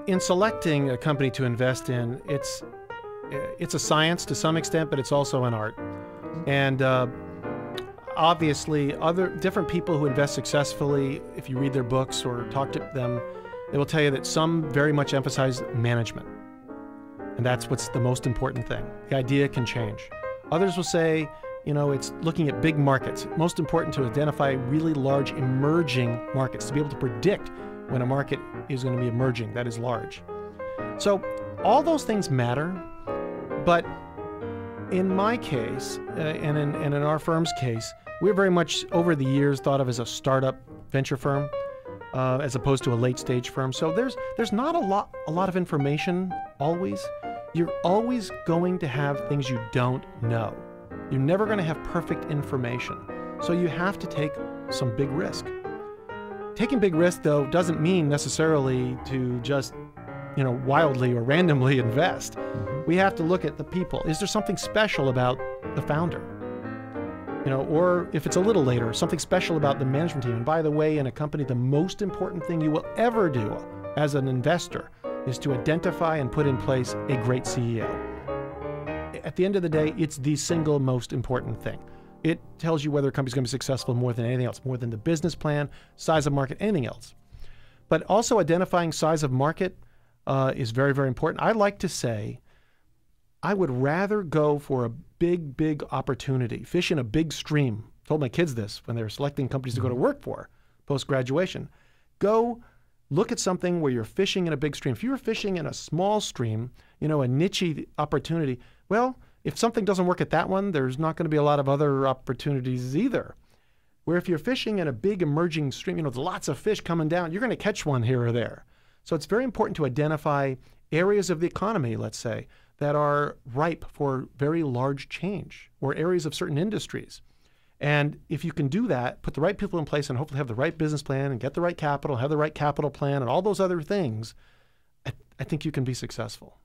In selecting a company to invest in, it's a science to some extent, but it's also an art. And obviously, different people who invest successfully, if you read their books or talk to them, they will tell you that some very much emphasize management. And that's what's the most important thing. The idea can change. Others will say, it's looking at big markets. Most important to identify really large emerging markets, to be able to predict when a market is going to be emerging that is large. So all those things matter, but in my case, and in our firm's case, we're very much over the years thought of as a startup venture firm, as opposed to a late stage firm. So there's not a lot of information always. You're always going to have things you don't know. You're never going to have perfect information. So you have to take some big risk. Taking big risk, though, doesn't mean necessarily to just, wildly or randomly invest. We have to look at the people. Is there something special about the founder? Or if it's a little later, something special about the management team. And by the way, in a company, the most important thing you will ever do as an investor is to identify and put in place a great CEO. At the end of the day, it's the single most important thing. It tells you whether a company's going to be successful more than anything else, more than the business plan, size of market, anything else. But also identifying size of market is very, very important. I like to say, I would rather go for a big, big opportunity, fish in a big stream. I told my kids this when they were selecting companies to go to work for post-graduation. Go look at something where you're fishing in a big stream. If you were fishing in a small stream, a niche opportunity, well, if something doesn't work at that one, there's not going to be a lot of other opportunities either. Where if you're fishing in a big emerging stream, there's lots of fish coming down, you're going to catch one here or there. So it's very important to identify areas of the economy, let's say, that are ripe for very large change, or areas of certain industries. And if you can do that, put the right people in place and hopefully have the right business plan and get the right capital, have the right capital plan and all those other things, I think you can be successful.